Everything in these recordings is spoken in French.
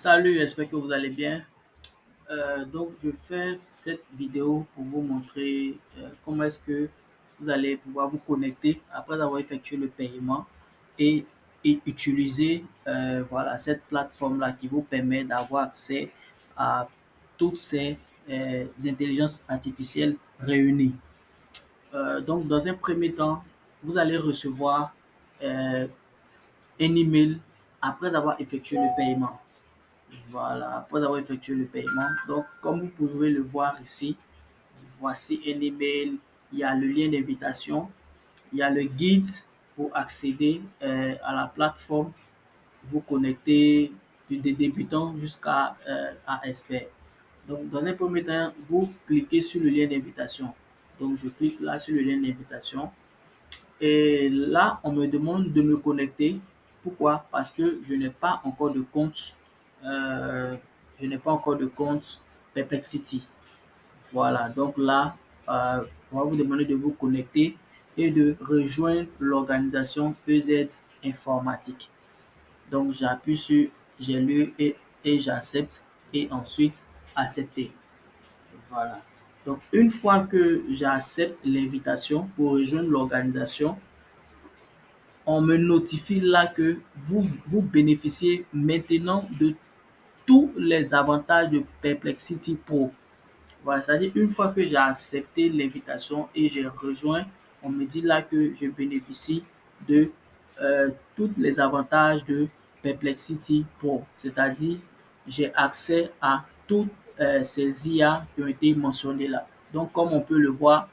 Salut, j'espère que vous allez bien. Donc, je fais cette vidéo pour vous montrer comment est-ce que vous allez pouvoir vous connecter après avoir effectué le paiement et, et utiliser voilà, cette plateforme-là qui vous permet d'avoir accès à toutes ces intelligences artificielles réunies. Donc, dans un premier temps, vous allez recevoir un email après avoir effectué le paiement. Voilà, après avoir effectué le paiement. Donc, comme vous pouvez le voir ici, voici un email. Il y a le lien d'invitation. Il y a le guide pour accéder à la plateforme. Vous connectez des débutants jusqu'à à expert. Donc, dans un premier temps, vous cliquez sur le lien d'invitation. Donc, je clique là sur le lien d'invitation. Et là, on me demande de me connecter. Pourquoi? Parce que je n'ai pas encore de compte. euh, je n'ai pas encore de compte Perplexity. Voilà. Donc là, on va vous demander de vous connecter et de rejoindre l'organisation EZ Informatique. Donc j'appuie sur j'ai lu et j'accepte et ensuite accepter. Voilà. Donc une fois que j'accepte l'invitation pour rejoindre l'organisation, on me notifie là que vous bénéficiez maintenant de tous les avantages de Perplexity Pro. Voilà, c'est-à-dire une fois que j'ai accepté l'invitation et j'ai rejoint, on me dit là que je bénéficie de tous les avantages de Perplexity Pro. C'est-à-dire j'ai accès à toutes ces IA qui ont été mentionnées là. Donc comme on peut le voir,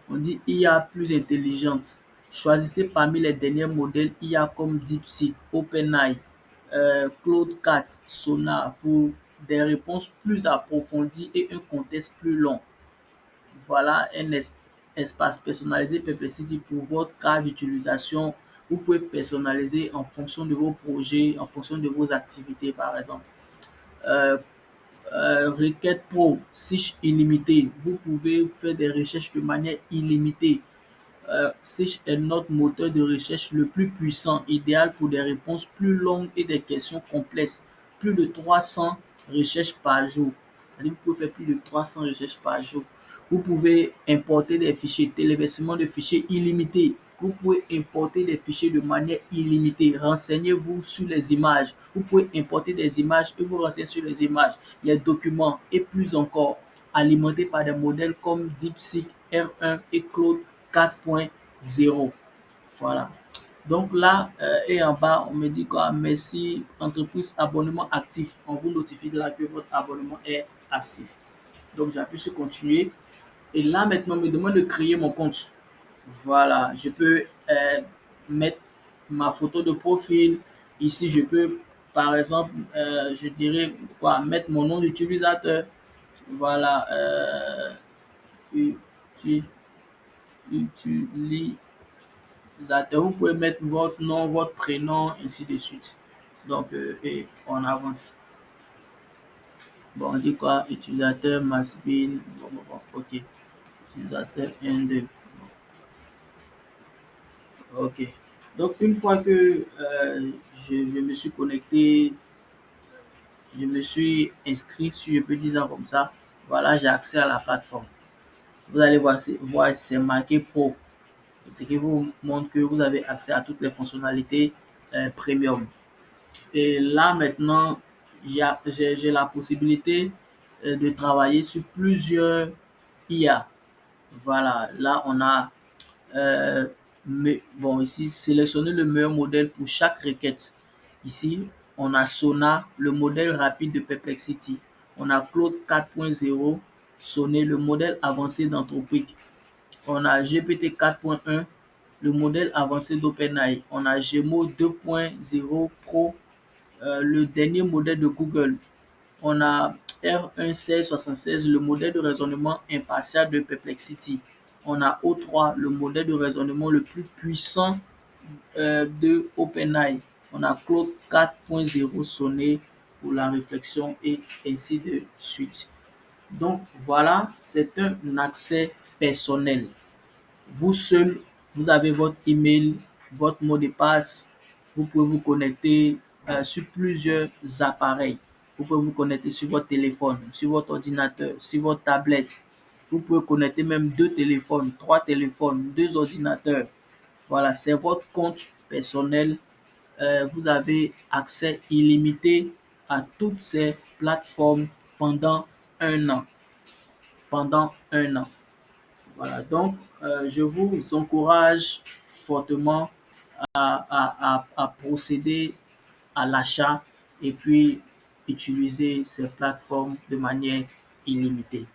on dit IA plus intelligente. Choisissez parmi les derniers modèles IA comme DeepSeek, OpenAI, Claude 4, Sonar pour des réponses plus approfondies et un contexte plus long. Voilà un espace personnalisé Perplexity pour votre cas d'utilisation. Vous pouvez personnaliser en fonction de vos projets, en fonction de vos activités par exemple. Euh, Requête Pro, Search illimité. Vous pouvez faire des recherches de manière illimitée. Search est notre moteur de recherche le plus puissant, idéal pour des réponses plus longues et des questions complexes. Plus de 300 recherches par jour. C'est-à-dire, vous pouvez faire plus de 300 recherches par jour. Vous pouvez importer des fichiers, téléversement de fichiers illimités. Vous pouvez importer des fichiers de manière illimitée. Renseignez-vous sur les images. Vous pouvez importer des images et vous renseigner sur les images, les documents et plus encore. Alimentés par des modèles comme DeepSeek R1 et Claude 4.0. Voilà. Donc là, et en bas, on me dit quoi? Merci, entreprise abonnement actif. On vous notifie là que votre abonnement est actif. Donc j'appuie sur continuer. Et là, maintenant, on me demande de créer mon compte. Voilà. Je peux mettre ma photo de profil. Ici, je peux, par exemple, je dirais quoi? Mettre mon nom d'utilisateur. Voilà. Uti- Utilisateur. Vous pouvez mettre votre nom, votre prénom, ainsi de suite. Donc, et on avance. Bon, on dit quoi? Utilisateur Masbin. Bon, ok. Utilisateur 1, 2. Ok. Donc, une fois que je me suis connecté, je me suis inscrit, si je peux dire ça comme ça, voilà, j'ai accès à la plateforme. Vous allez voir c'est marqué Pro. Ce qui vous montre que vous avez accès à toutes les fonctionnalités premium. Et là, maintenant, j'ai la possibilité de travailler sur plusieurs IA. Voilà, là, on a, mais, bon, ici, sélectionner le meilleur modèle pour chaque requête. Ici, on a Sona, le modèle rapide de Perplexity. On a Claude 4.0, Sonnet, le modèle avancé d'Anthropic. On a GPT 4.1, le modèle avancé d'OpenAI. On a Gemo 2.0 Pro, le dernier modèle de Google. On a R11676, le modèle de raisonnement impartial de Perplexity. On a O3, le modèle de raisonnement le plus puissant de OpenAI. On a Claude 4.0 Sonnet pour la réflexion et ainsi de suite. Donc voilà, c'est un accès personnel. Vous seul, vous avez votre email, votre mot de passe, vous pouvez vous connecter sur plusieurs appareils. Vous pouvez vous connecter sur votre téléphone, sur votre ordinateur, sur votre tablette. Vous pouvez connecter même deux téléphones, trois téléphones, deux ordinateurs. Voilà, c'est votre compte personnel. Vous avez accès illimité à toutes ces plateformes pendant un an. Pendant un an. Voilà, donc je vous encourage fortement à procéder à l'achat et puis utiliser ces plateformes de manière illimitée.